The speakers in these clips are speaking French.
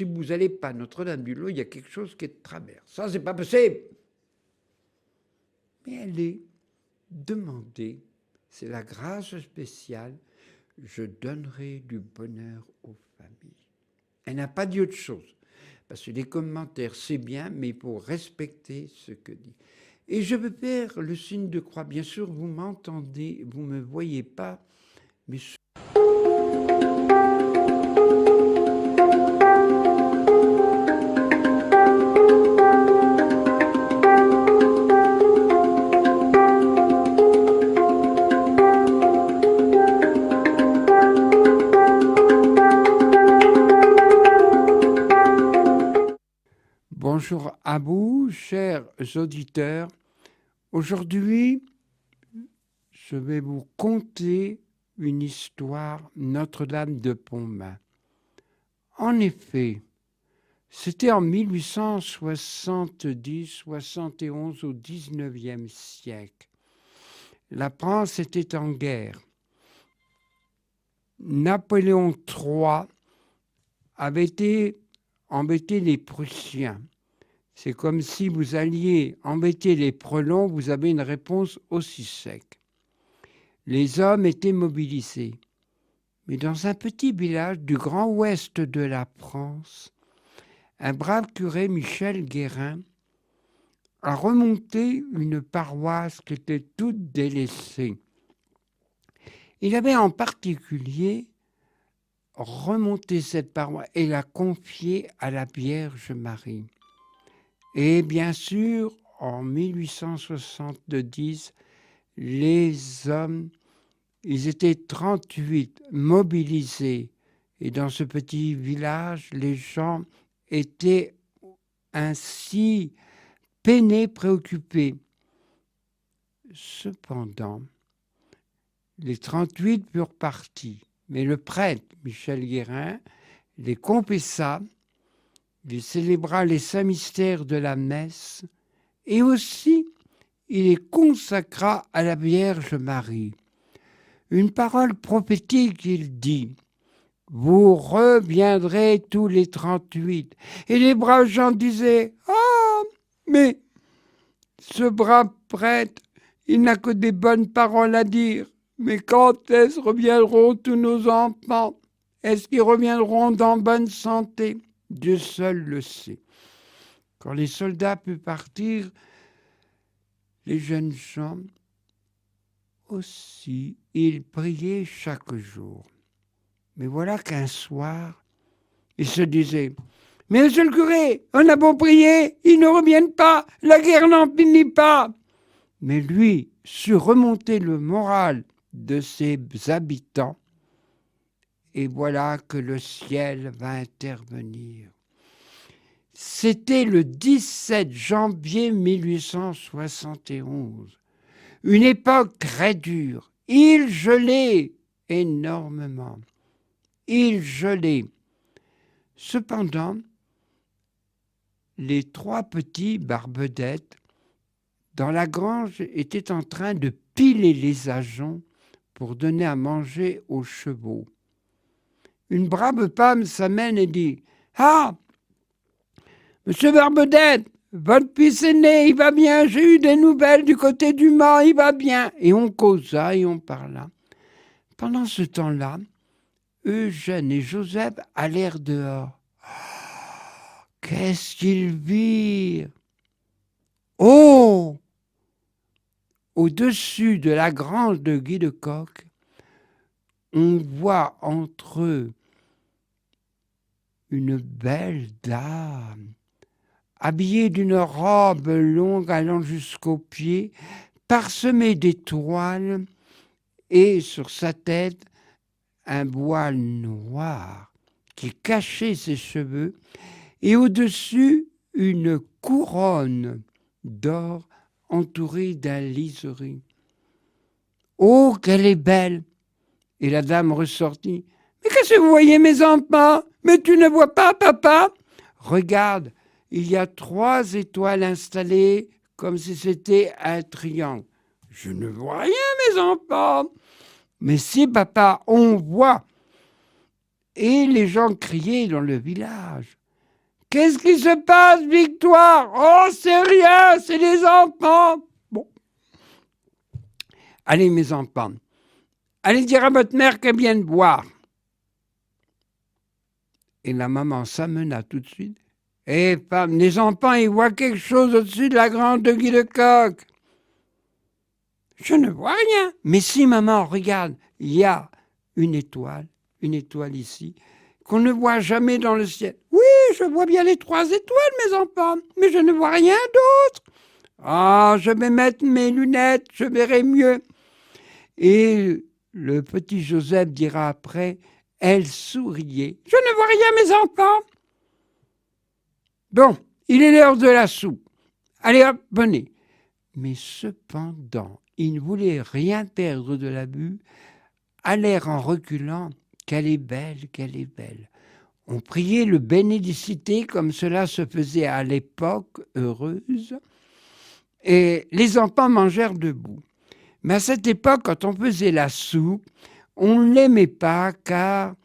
si vous n'allez pas à Notre-Dame-du-Lot, il y a quelque chose qui est de travers. Ça, c'est pas possible. Mais elle est demandée, c'est la grâce spéciale, je donnerai du bonheur aux familles. Elle n'a pas dit autre chose. Parce que les commentaires, c'est bien, mais il faut respecter ce que dit. Et je veux faire le signe de croix. Bien sûr, vous m'entendez, vous ne me voyez pas, mais... Bonjour à vous, chers auditeurs. Aujourd'hui, je vais vous conter une histoire Notre-Dame de Pontmain. En effet, c'était en 1870-71 au XIXe siècle. La France était en guerre. Napoléon III avait embêté les Prussiens. C'est comme si vous alliez embêter les Prelons, vous avez une réponse aussi sec. Les hommes étaient mobilisés. Mais dans un petit village du grand ouest de la France, un brave curé, Michel Guérin, a remonté une paroisse qui était toute délaissée. Il avait en particulier remonté cette paroisse et l'a confiée à la Vierge Marie. Et bien sûr, en 1870, les hommes, ils étaient 38 mobilisés. Et dans ce petit village, les gens étaient ainsi peinés, préoccupés. Cependant, les 38 furent partis. Mais le prêtre, Michel Guérin, les confessa, il célébra les saints mystères de la messe et aussi il les consacra à la Vierge Marie. Une parole prophétique, il dit, « Vous reviendrez tous les 38. » Et les braves gens disaient, « Ah, mais ce brave prêtre, il n'a que des bonnes paroles à dire. Mais quand est-ce reviendront tous nos enfants? Est-ce qu'ils reviendront dans bonne santé? Dieu seul le sait. » Quand les soldats purent partir, les jeunes gens aussi, ils priaient chaque jour. Mais voilà qu'un soir, ils se disaient, « Mais monsieur le curé, on a beau prier, ils ne reviennent pas, la guerre n'en finit pas. » Mais lui sut remonter le moral de ses habitants, et voilà que le ciel va intervenir. C'était le 17 janvier 1871. Une époque très dure. Il gelait énormément. Il gelait. Cependant, les 3 petits Barbedettes dans la grange étaient en train de piler les ajoncs pour donner à manger aux chevaux. Une brave femme s'amène et dit « Ah, monsieur Barbedette, votre fils aîné, il va bien, j'ai eu des nouvelles du côté du Mans, il va bien. » Et on causa et on parla. Pendant ce temps-là, Eugène et Joseph allèrent dehors. Qu'est-ce qu'ils virent? Oh! Au-dessus de la grange de Guy de Coq, on voit entre eux une belle dame, habillée d'une robe longue allant jusqu'aux pieds, parsemée d'étoiles, et sur sa tête, un voile noir qui cachait ses cheveux, et au-dessus, une couronne d'or entourée d'un liseré. « Oh, qu'elle est belle !» Et la dame ressortit. « Mais qu'est-ce que vous voyez, mes enfants? Mais tu ne vois pas, papa? Regarde, il y a 3 étoiles installées comme si c'était un triangle. »« Je ne vois rien, mes enfants. »« Mais si, papa, on voit. » Et les gens criaient dans le village. Qu'est-ce qui se passe, Victoire? Oh, c'est rien, c'est les enfants. Bon. Allez, mes enfants, allez dire à votre mère qu'elle vienne boire. Et la maman s'amena tout de suite. Eh, femme, les enfants, ils voient quelque chose au-dessus de la grande de Guy de Coq. Je ne vois rien. Mais si, maman, regarde, il y a une étoile ici, qu'on ne voit jamais dans le ciel. Oui, je vois bien les 3 étoiles, mes enfants, mais je ne vois rien d'autre. Ah, je vais mettre mes lunettes, je verrai mieux. Et le petit Joseph dira après, elle souriait. Je ne vois rien, mes enfants. Bon, il est l'heure de la soupe. Allez hop, venez. Mais cependant, ils ne voulaient rien perdre de la vue, allèrent en reculant. Qu'elle est belle, qu'elle est belle. On priait le Bénédicité comme cela se faisait à l'époque heureuse, et les enfants mangèrent debout. Mais à cette époque, quand on faisait la soupe, on ne l'aimait pas car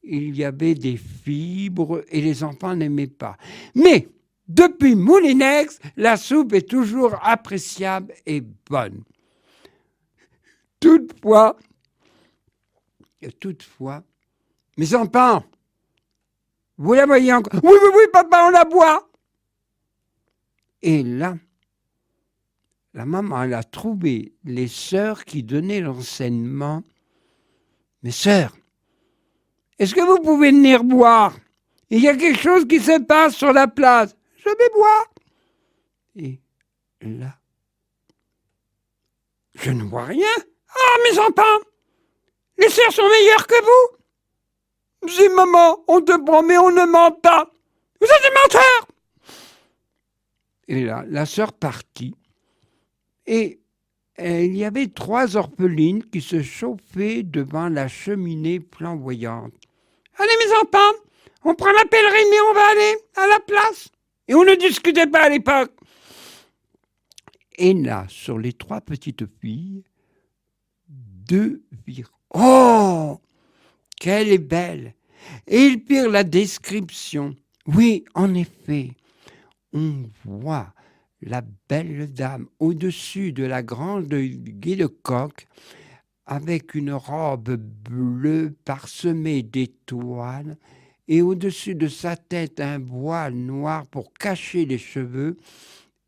il y avait des fibres et les enfants n'aimaient pas. Mais depuis Moulinex, la soupe est toujours appréciable et bonne. Toutefois, mes enfants, vous la voyez encore? Oui, oui, oui, papa, on la boit. Et là, la maman, elle a trouvé les sœurs qui donnaient l'enseignement. Mes sœurs, est-ce que vous pouvez venir boire? Il y a quelque chose qui se passe sur la place. Je vais boire. Et là, je ne vois rien. Ah, mes enfants, les sœurs sont meilleures que vous. Si, maman, on te promet, on ne ment pas. Vous êtes des menteurs. Et là, la sœur partit. Et il y avait 3 orphelines qui se chauffaient devant la cheminée flamboyante. Allez, mes enfants, on prend la pèlerine et on va aller à la place. Et on ne discutait pas à l'époque. Et là, sur les 3 petites filles, 2 virent. Oh, qu'elle est belle! Et ils firent la description. Oui, en effet, on voit la belle dame au-dessus de la grande Guy de Coq avec une robe bleue parsemée d'étoiles et au-dessus de sa tête un voile noir pour cacher les cheveux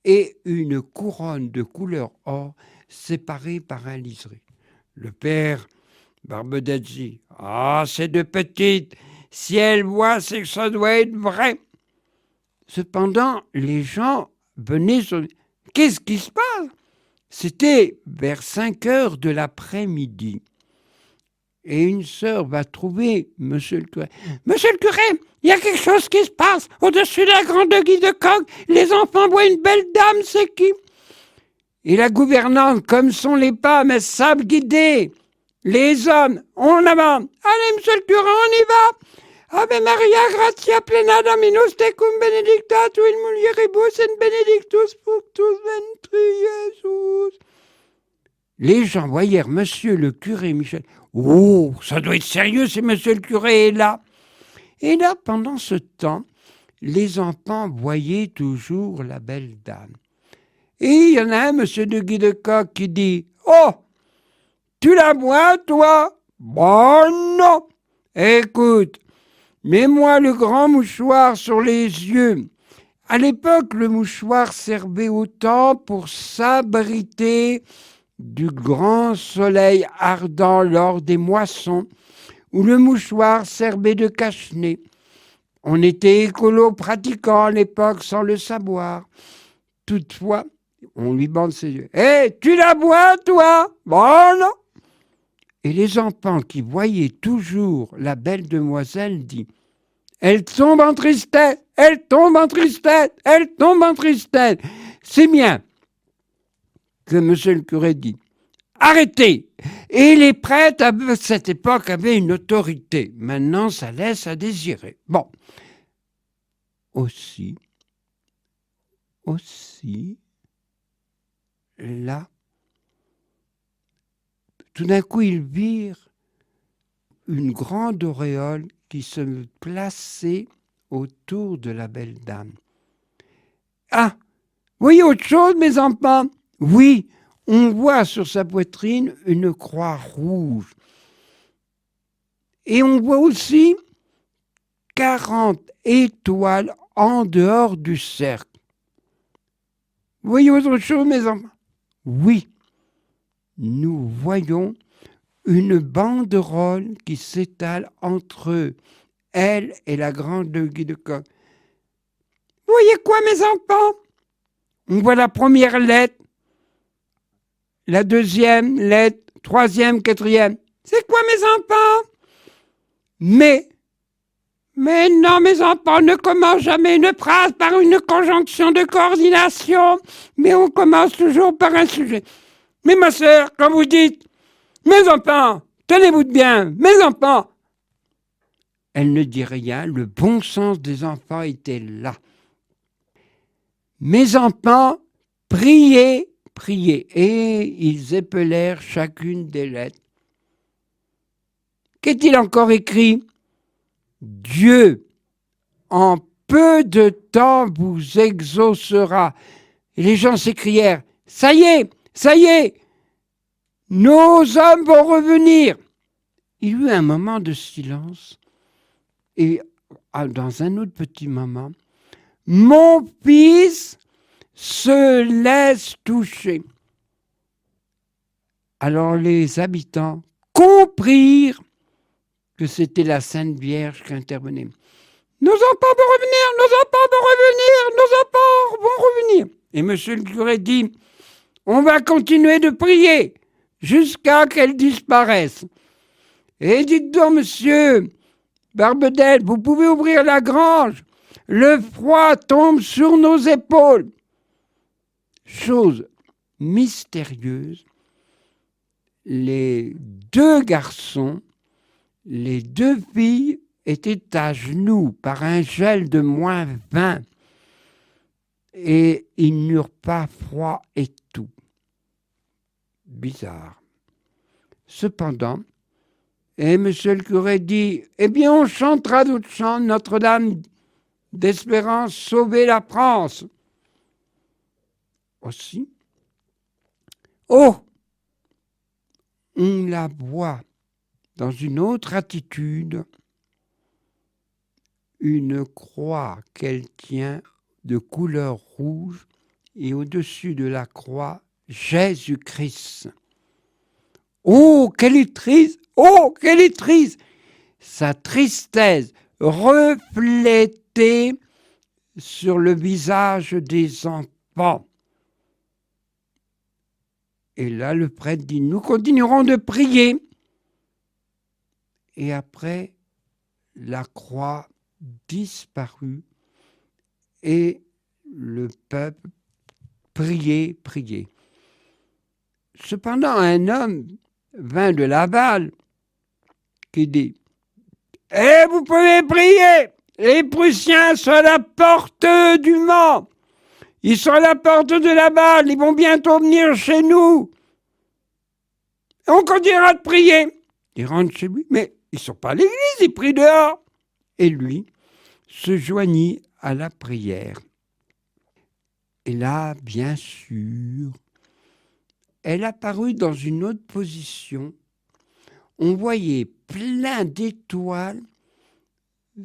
et une couronne de couleur or séparée par un liseré. Le père Barbedette dit « Ah, c'est de petites, si elle voit, c'est que ça doit être vrai. » Cependant, les gens venaient sur... Qu'est-ce qui se passe? C'était vers 5 heures de l'après-midi. Et une sœur va trouver monsieur le curé. « Monsieur le curé, il y a quelque chose qui se passe. Au-dessus de la grande Guy de Coq, les enfants voient une belle dame, c'est qui ?» Et la gouvernante, comme sont les femmes, elles savent guider. Les hommes, on avant. Allez, monsieur le curé, on y va. Ave Maria, gratia plena Dominus tecum benedicta tu in mulieribus et benedictus fructus ventri Jesus. Les gens voyèrent monsieur le curé Michel. Oh, ça doit être sérieux si monsieur le curé est là. Et là, pendant ce temps, les enfants voyaient toujours la belle dame. Et il y en a un, monsieur de Guy de Coq, qui dit « Oh, tu la vois, toi? Bon, non. Écoute, mets-moi le grand mouchoir sur les yeux. » À l'époque, le mouchoir servait autant pour s'abriter du grand soleil ardent lors des moissons, où le mouchoir servait de cache-nez. On était écolo pratiquant à l'époque sans le savoir. Toutefois, on lui bande ses yeux. « Hé, tu la bois, toi? Bon, non. » Et les enfants qui voyaient toujours la belle demoiselle disent « Elle tombe en tristesse, elle tombe en tristesse, elle tombe en tristesse. » C'est bien que monsieur le curé dit « Arrêtez !» Et les prêtres, à cette époque, avaient une autorité. Maintenant, ça laisse à désirer. Bon. Aussi, là, tout d'un coup, ils virent une grande auréole qui se plaçait autour de la belle dame. Ah, voyez autre chose, mes enfants? Oui, on voit sur sa poitrine une croix rouge. Et on voit aussi 40 étoiles en dehors du cercle. Voyez autre chose, mes enfants? Oui, nous voyons une banderole qui s'étale entre elle et la grande Guy de Coq. Vous voyez quoi, mes enfants? On voit la première lettre, la deuxième lettre, troisième, quatrième. C'est quoi, mes enfants? Mais non, mes enfants, ne commence jamais une phrase par une conjonction de coordination, mais on commence toujours par un sujet. Mais ma sœur, quand vous dites « Mes enfants, tenez-vous bien, mes enfants !» Elle ne dit rien, le bon sens des enfants était là. Mes enfants, priez, priez. Et ils épelèrent chacune des lettres. Qu'est-il encore écrit? Dieu, en peu de temps, vous exaucera. Et les gens s'écrièrent, ça y est, nos hommes vont revenir. Il y eut un moment de silence. Et dans un autre petit moment, mon fils se laisse toucher. Alors les habitants comprirent que c'était la Sainte Vierge qui intervenait. Nos enfants vont revenir, nos enfants vont revenir, nos enfants vont revenir. Et monsieur le curé dit, on va continuer de prier jusqu'à qu'elles disparaissent. Et dites donc, monsieur Barbedel, vous pouvez ouvrir la grange. Le froid tombe sur nos épaules. Chose mystérieuse, les deux garçons, les deux filles étaient à genoux par un gel de -20 et ils n'eurent pas froid et tout. Bizarre. Cependant, et monsieur le curé dit, eh bien on chantera d'autres chants, Notre-Dame d'Espérance, sauver la France. Aussi. Oh, on la voit dans une autre attitude, une croix qu'elle tient de couleur rouge et au-dessus de la croix, Jésus-Christ. Oh, qu'elle est triste! Oh, qu'elle est triste! Sa tristesse reflétée sur le visage des enfants. Et là, le prêtre dit, nous continuerons de prier. Et après, la croix disparut et le peuple priait. Cependant, un homme vint de Laval qui dit, eh, vous pouvez prier, les Prussiens sont à la porte du Mans. Ils sont à la porte de Laval, ils vont bientôt venir chez nous. On continuera de prier. Il rentre chez lui, mais ils ne sont pas à l'église, ils prient dehors. Et lui se joignit à la prière. Et là, bien sûr, elle apparut dans une autre position. On voyait plein d'étoiles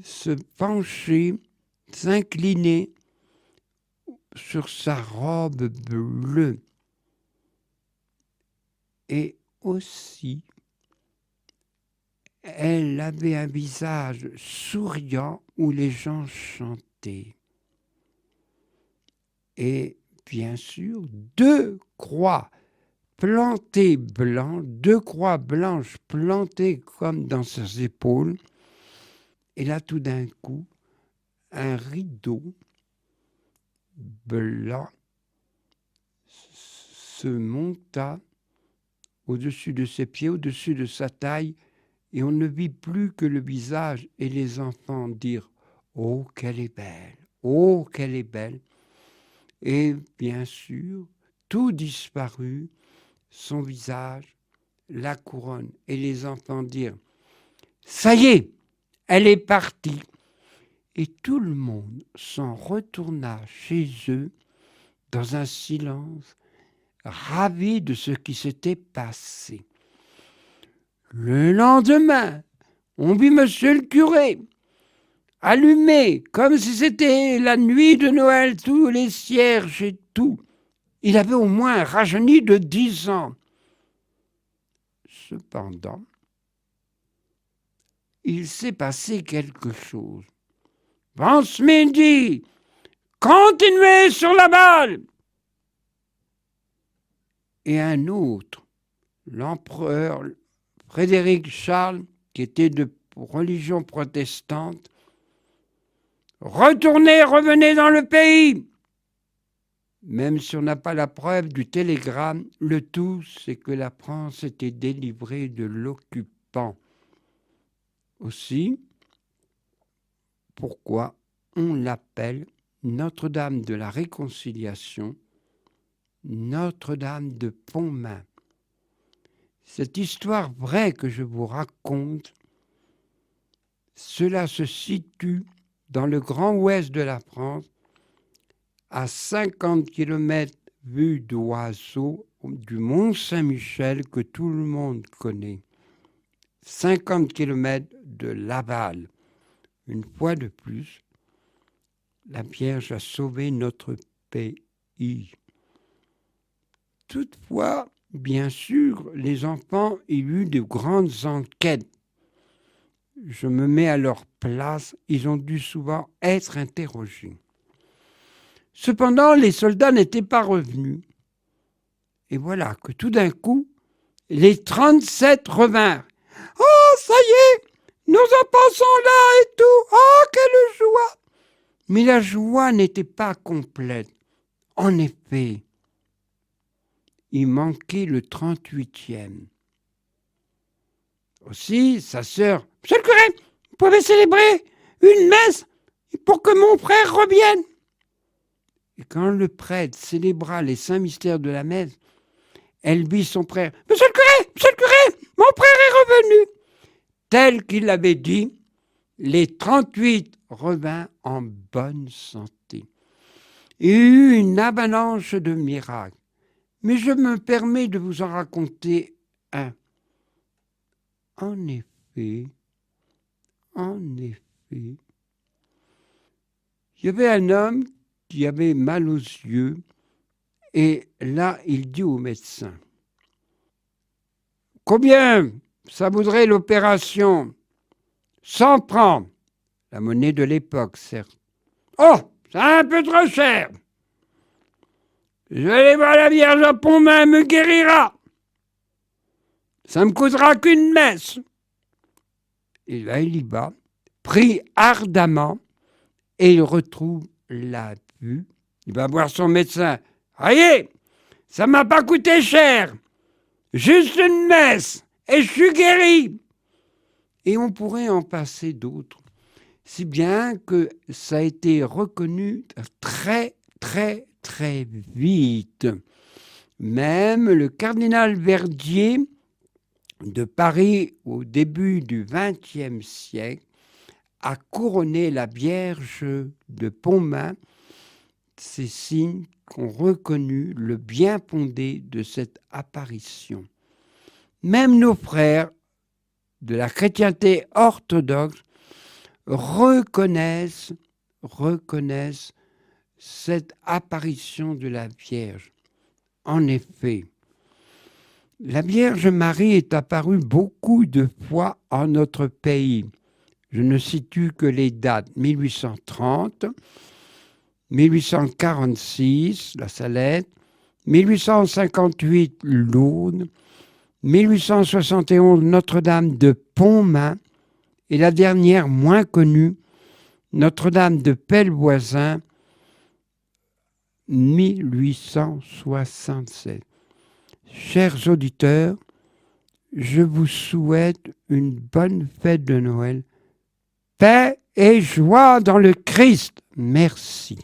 se pencher, s'incliner sur sa robe bleue. Et aussi, elle avait un visage souriant où les gens chantaient. Et bien sûr, deux croix plantées blanches, deux croix blanches plantées comme dans ses épaules. Et là, tout d'un coup, un rideau blanc se monta au-dessus de ses pieds, au-dessus de sa taille, et on ne vit plus que le visage et les enfants dire « Oh, qu'elle est belle! Oh, qu'elle est belle !» Et bien sûr, tout disparut, son visage, la couronne, et les enfants dirent « Ça y est, elle est partie !» et tout le monde s'en retourna chez eux dans un silence, ravi de ce qui s'était passé. Le lendemain, on vit monsieur le curé allumé, comme si c'était la nuit de Noël, tous les cierges et tout. Il avait au moins rajeuni de 10 ans. Cependant, il s'est passé quelque chose. Vance midi, continuez sur la balle. Et un autre, l'empereur Frédéric Charles, qui était de religion protestante, retournez, revenez dans le pays. Même si on n'a pas la preuve du télégramme, le tout, c'est que la France était délivrée de l'occupant. Aussi, pourquoi on l'appelle Notre-Dame de la Réconciliation, Notre-Dame de Pontmain. Cette histoire vraie que je vous raconte, cela se situe dans le Grand Ouest de la France, à 50 km vue d'oiseau du Mont Saint-Michel que tout le monde connaît. 50 km de Laval. Une fois de plus, la Vierge a sauvé notre pays. Toutefois, bien sûr, les enfants ont eu de grandes enquêtes. Je me mets à leur place, ils ont dû souvent être interrogés. Cependant, les soldats n'étaient pas revenus. Et voilà que tout d'un coup, les 37 revinrent. « Oh, ça y est, nos enfants sont là et tout. Oh, quelle joie !» Mais la joie n'était pas complète. En effet, il manquait le 38e. Aussi, sa sœur, « Monsieur le curé, vous pouvez célébrer une messe pour que mon frère revienne. » Et quand le prêtre célébra les saints mystères de la messe, elle vit son frère. « Monsieur le curé, mon frère est revenu !» Tel qu'il l'avait dit, les 38 revinrent en bonne santé. Il y eut une avalanche de miracles. Mais je me permets de vous en raconter un. En effet, il y avait un homme qui avait mal aux yeux, et là, il dit au médecin, « Combien ça voudrait l'opération ? 100 francs. » La monnaie de l'époque, certes. « Oh, c'est un peu trop cher. Je vais aller voir la Vierge à Pontmain, elle me guérira. Ça ne me coûtera qu'une messe. » Et là, il y va, prie ardemment, et il retrouve la vue. Il va voir son médecin. « Voyez, ça ne m'a pas coûté cher. Juste une messe, et je suis guéri. » Et on pourrait en passer d'autres, si bien que ça a été reconnu très, très, très vite. Même le cardinal Verdier de Paris, au début du XXe siècle, a couronné la Vierge de Pontmain. Ces signes qu'ont reconnu le bien fondé de cette apparition. Même nos frères de la chrétienté orthodoxe reconnaissent cette apparition de la Vierge. En effet, la Vierge Marie est apparue beaucoup de fois en notre pays. Je ne situe que les dates 1830, 1846, la Salette, 1858, Lourdes, 1871, Notre-Dame de Pontmain, et la dernière, moins connue, Notre-Dame de Pellevoisin, 1867. Chers auditeurs, je vous souhaite une bonne fête de Noël. Paix et joie dans le Christ. Merci.